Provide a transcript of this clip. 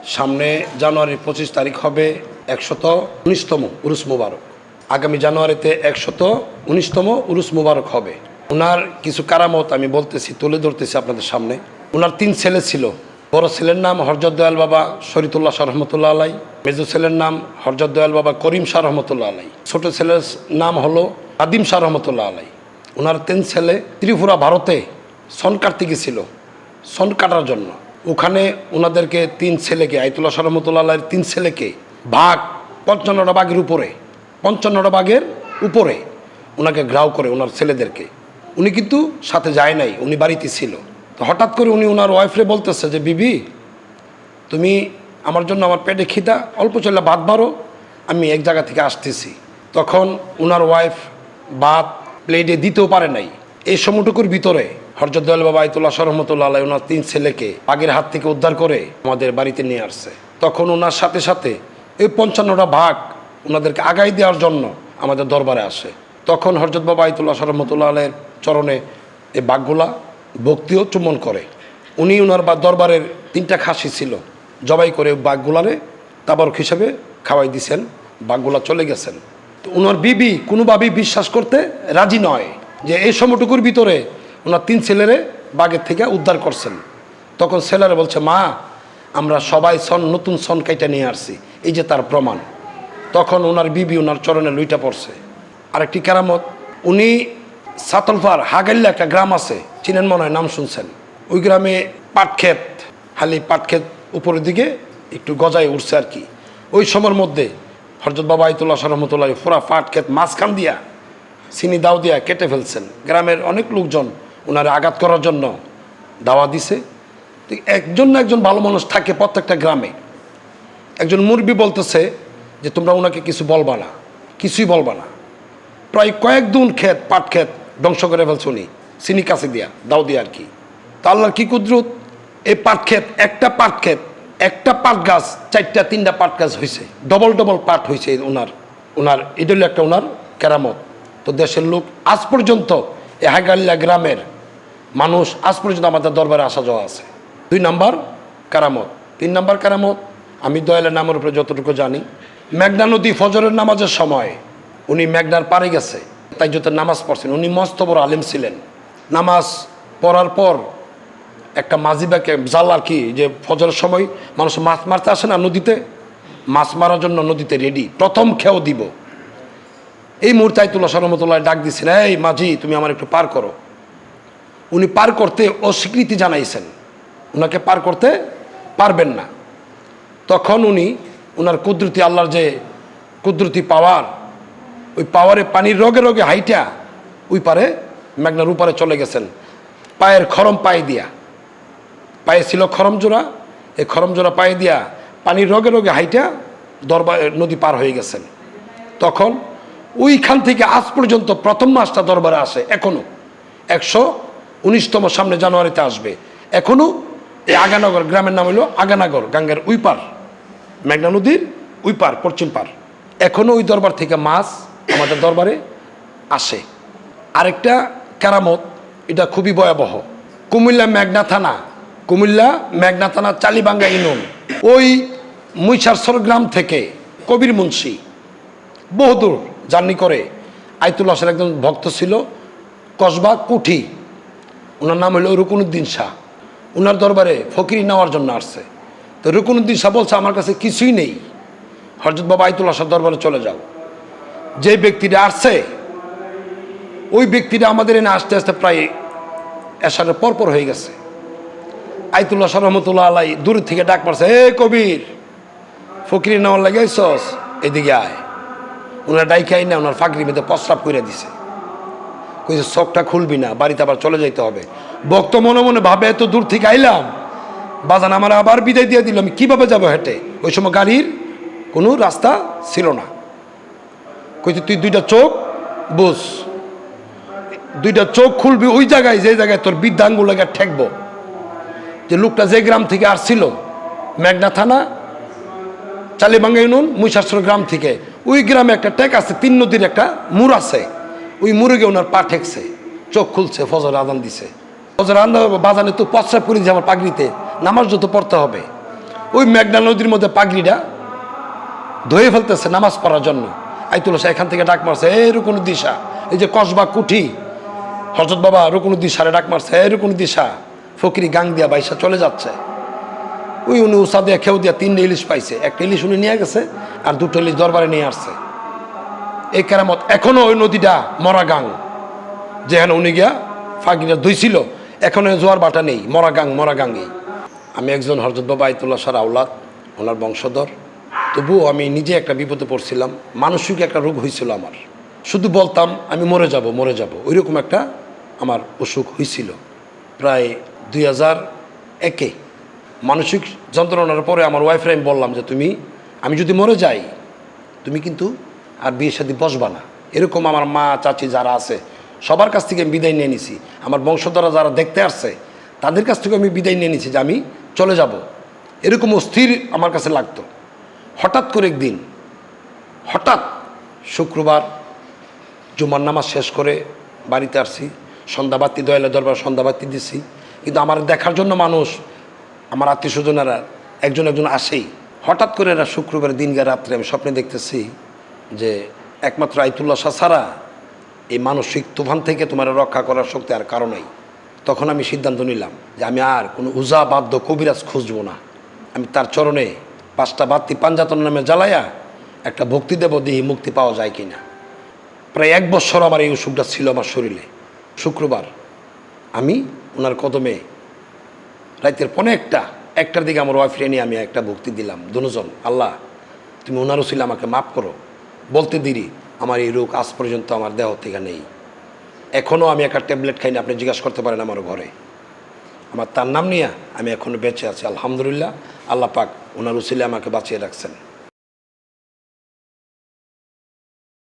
সামনে জানুয়ারির 25 তারিখ হবে 119তম উরুস মুবারক। আগামী জানুয়ারিতে 119তম উরুস মুবারক হবে। ওনার কিছু কারামত আমি বলতেছি, তুলে ধরতেছি আপনাদের সামনে। ওনার 3 ছেলে ছিল। বড় ছেলের নাম হযরত দয়াল বাবা শরীয়তুল্লাহ শাহ রহমতুল্লাহ আলাই, মেজো ছেলের নাম হযরত দয়াল বাবা করিম শাহ রহমতুল্লাহ আলাই, ছোট ছেলের নাম হলো আদিম শাহ রহমতুল্লাহ আলাই। ওনার 3 ছেলে ত্রিপুরা ভারতে সন কাটতে গেছিল, সন কাটার জন্য। ওখানে ওনাদেরকে 3 ছেলেকে, আইতুল্লাহ শাহ রহমতুল্লাহ আলাইয়ের 3 ছেলেকে ভাগ 55টা বাঘের উপরে, 55টা বাঘের উপরে ওনাকে ঘ্রাও করে ওনার ছেলেদেরকে। উনি কিন্তু সাথে যায় নাই, উনি বাড়িতে ছিল। তো হঠাৎ করে উনি ওনার ওয়াইফরে বলতেছে যে, বিবি তুমি আমার জন্য, আমার পেটে খিদা, অল্প চলে ভাত বাড়ো, আমি এক জায়গা থেকে আসতেছি। তখন ওনার ওয়াইফ ভাত প্লেটে দিতেও পারে নাই। এই সময়টুকুর ভিতরে হযরত দয়াল বাবা আইতুল্লাহ শাহ রহমতুল্লাহ আলাই ওনার 3 ছেলেকে বাঘের হাত থেকে উদ্ধার করে আমাদের বাড়িতে নিয়ে আসছে। তখন ওনার সাথে সাথে এই 55টা ভাগ ওনাদেরকে আগাই দেওয়ার জন্য আমাদের দরবারে আসে। তখন হযরত বাবা আইতুল্লাহ শাহ রহমতুল্লাহ আলাইয়ের চরণে এই বাঘগুলা ভক্তিও চুম্বন করে। উনি ওনার দরবারের 3টা খাসি ছিল, জবাই করে বাঘগুলারে তাবারক হিসেবে খাওয়াই দিছেন। বাঘগুলা চলে গেছেন। তো ওনার বিবি কোনোভাবেই বিশ্বাস করতে রাজি নয় যে এই সময়টুকুর ভিতরে ওনার 3 ছেলেরে বাঘের থেকে উদ্ধার করছেন। তখন ছেলেরা বলছে, মা আমরা সবাই নতুন সন কাইটা নিয়ে আসছি, এই যে তার প্রমাণ। তখন ওনার বিবি ওনার চরণে লুইটা পড়ছে। আরেকটি কেরামত, উনি সাতলফার হাগাল্লা একটা গ্রাম আছে, চিনেন মনে হয়, নাম শুনছেন। ওই গ্রামে পাটক্ষেত, হালি পাটক্ষেত উপরের দিকে একটু গজায় উঠছে আর কি। ওই সময়ের মধ্যে হযরত বাবা আইতুল্লাহ শাহ রহমতুল্লাহ পুরা পাটক্ষেত মাঝখান দিয়া চিনি দাও দিয়া কেটে ফেলছেন। গ্রামের অনেক লোকজন ওনারে আঘাত করার জন্য দাওয়া দিছে। তো একজন না একজন ভালো মানুষ থাকে প্রত্যেকটা গ্রামে। একজন মুরব্বি বলতেছে যে তোমরা ওনাকে কিছু বলবা না, কিছুই বলবা না। প্রায় কয়েক দুন ক্ষেত, পাট ক্ষেত ধ্বংস করে ফেলছে উনি, চিনি কাছে দিয়া দাও দিয়া আর কি। তা আল্লাহর কি কুদরত, এই পাট ক্ষেত, একটা পাট ক্ষেত, একটা পাট গাছ 4টা 3টা পাট গাছ হয়েছে, ডবল ডবল পাট হয়েছে ওনার এটা হলো একটা ওনার কেরামত। তো দেশের লোক আজ পর্যন্ত এই হাগাল্লা গ্রামের মানুষ আজ পর্যন্ত আমাদের দরবারে আসা যাওয়া আছে। 2 নাম্বার কারামত। 3 নাম্বার কারামত, আমি দয়ালের নামের উপরে যতটুকু জানি, মেঘনা নদী ফজরের নামাজের সময় উনি মেঘনার পারে গেছে, তাই যত নামাজ পড়ছেন। উনি মস্ত বড় আলেম ছিলেন। নামাজ পড়ার পর একটা মাঝিবাকে জাল আর কি, যে ফজরের সময় মানুষ মাছ মারতে আসে না নদীতে, মাছ মারার জন্য নদীতে রেডি, প্রথম খেয়েও দিব। এই মুহূর্তে আইতুল্লাহ শাহ রহমতুল্লাহ ডাক দিচ্ছেন, এই মাঝি তুমি আমার একটু পার করো। উনি পার করতে অস্বীকৃতি জানাইছেন, ওনাকে পার করতে পারবেন না। তখন উনি ওনার কুদরতি, আল্লাহর যে কুদরতি পাওয়ার, ওই পাওয়ারে পানির রগে রগে হাইটা ওই পারে মেঘনার উপারে চলে গেছেন। পায়ের খরম পায়ে দিয়া, পায়ে ছিল খরম জোড়া, এই খরম জোড়া পায়ে দিয়া পানির রগে রগে হাইটা নদী পার হয়ে গেছেন। তখন ওইখান থেকে আজ পর্যন্ত প্রথম মাসটা দরবারে আসে। এখনো 119তম সামনে জানুয়ারিতে আসবে। এখনো এই আগানগর গ্রামের নাম হলো আগানগর, গাঙ্গের ওই পার, মেঘনা নদীর ওই পার, পশ্চিম পার। এখনো ওই দরবার থেকে মাছ আমাদের দরবারে আসে। আরেকটা কেরামত, এটা খুবই ভয়াবহ। কুমিল্লা মেঘনা থানা চালিবাঙ্গা ইউনিয়ন, ওই মুইসারসর গ্রাম থেকে কবির মুন্সি বহুদূর জার্নি করে আইতুল্লাহ শাহের একজন ভক্ত ছিল, কসবা কুঠি, ওনার নাম হলো রুকনুদ্দিন শাহ। ওনার দরবারে ফকিরি নেওয়ার জন্য আসছে। তো রুকনুদ্দিন শাহ বলছে, আমার কাছে কিছুই নেই, হযরত বাবা আইতুল্লাহ শাহ দরবারে চলে যাও। যে ব্যক্তিটা আসছে ওই ব্যক্তিটা আমাদের এনে আসতে আসতে প্রায় এশারের পরপর হয়ে গেছে। আইতুল্লাহ শাহ রহমতুল্লাহ আলাই দূর থেকে ডাক মারছে, হে কবির, ফকিরি নেওয়ার লাগে আইছস, এদিকে আয়। ওনার ডাইকাই না, ওনার ফাঁকরি মেয়েতে প্রস্রাব করে দিছে। কইছে চোখটা খুলবি না, বাড়িতে আবার চলে যাইতে হবে। ভক্ত মনে মনে ভাবে, এত দূর থেকে আইলাম, বাজান আমার আবার বিদায় দিয়ে দিল, আমি কীভাবে যাবো হেঁটে? ওই সময় গাড়ির কোনো রাস্তা ছিল না। কইছে তুই 2টা চোখ বুঝ, 2টা চোখ খুলবি ওই জায়গায়, যে জায়গায় তোর বৃদ্ধাঙ্গুলোকে ঠেকবো। যে লোকটা যে গ্রাম থেকে আসছিল, মেঘনা থানা চালিবাঙ্গা ইউনিয়ন মুইসারসর গ্রাম থেকে, ওই গ্রামে একটা টেক আছে, 3 নদীর একটা মুর আছে, ওই মুরে গিয়ে ওনার পা ঠেকছে, চোখ খুলছে, ফজর আজান দিছে। ফজর আজান বাজানে তো প্রস্রাব করে দিয়েছে আমার পাগড়িতে, নামাজ যত পড়তে হবে। ওই মেঘনা নদীর মধ্যে পাগড়িটা ধুয়ে ফেলতেছে নামাজ পড়ার জন্য। আইতুল্লাহ শাহ এখান থেকে ডাক মারছে, এই রুকনুদ্দিন শাহ, এই যে কসবা কুঠি হযরত বাবা রুকনুদ্দিন শাহরে ডাক মারছে, এই রুকনুদ্দিন শাহ, ফকিরি গাং দিয়া বাইসা চলে যাচ্ছে। ওই উনি উষা দিয়া খেউ দিয়া 3টে ইলিশ পাইছে, একটা ইলিশ উনি নিয়ে গেছে আর 2টো ইলিশ দরবারে নিয়ে আসছে। এই কেরামত এখনো ওই নদীটা মরা গাং, যেখানে উনি গিয়া ফাঁকিটা ধুইছিল, এখনো জোয়ার বাটা নেই, মরা গাঙ্গেই। আমি একজন হযরত বাবা আইতুল্লাহ শাহর আওলাদ, ওনার বংশধর। তবুও আমি নিজে একটা বিপদে পড়ছিলাম, মানসিক একটা রোগ হয়েছিল আমার। শুধু বলতাম আমি মরে যাব, ওইরকম একটা আমার অসুখ হয়েছিল। প্রায় 2001-এ মানসিক যন্ত্রণার পরে আমার ওয়াইফরে আমি বললাম যে আমি যদি মরে যাই তুমি কিন্তু আর বিয়ের সাথে বসবা না। এরকম আমার মা চাচি যারা আছে সবার কাছ থেকে আমি বিদায় নিয়ে নিছি, আমার বংশধরা যারা দেখতে আসছে তাদের কাছ থেকে আমি বিদায় নিয়ে নিছি যে আমি চলে যাব। এরকম অস্থির আমার কাছে লাগতো। হঠাৎ করে একদিন শুক্রবার জুমার নামাজ শেষ করে বাড়িতে আসছি, সন্ধ্যাবাতি দয়ালে দরবার সন্ধ্যাবাতি দিছি, কিন্তু আমার দেখার জন্য মানুষ, আমার আত্মীয় স্বজনেরা একজন আসেই। হঠাৎ করে এরা শুক্রবার দিনগার রাত্রে আমি স্বপ্নে দেখতেছি যে একমাত্র আইতুল্লাহ শাহ ছাড়া এই মানসিক তুফান থেকে তোমার রক্ষা করার শক্তি আর কারো নাই। তখন আমি সিদ্ধান্ত নিলাম যে আমি আর কোনো উজা বাদ্য কবিরাজ খুঁজবো না, আমি তার চরণে 5টা বাতি পাঞ্জাতন নামে জ্বালাইয়া একটা ভক্তি দেব, দিহি মুক্তি পাওয়া যায় কিনা। প্রায় 1 বছর আমার এই অসুখটা ছিল আমার শরীরে। শুক্রবার আমি ওনার কদমে রাতের 1:45টার দিকে আমার ওয়াইফরে নিয়ে আমি একটা ভক্তি দিলাম দুজন, আল্লাহ তুমি ওনার উসিলে আমাকে মাফ করো। বলতে দেরি আমার এই রোগ আজ পর্যন্ত আমার দেহ থেকে নেই, এখনও আমি একটা ট্যাবলেট খাইনি, আপনি জিজ্ঞাসা করতে পারেন আমার ঘরে। আমার তার নাম নিয়ে আমি এখনও বেঁচে আছি আলহামদুলিল্লাহ। আল্লাহ পাক ওনার উসিলে আমাকে বাঁচিয়ে রাখছেন।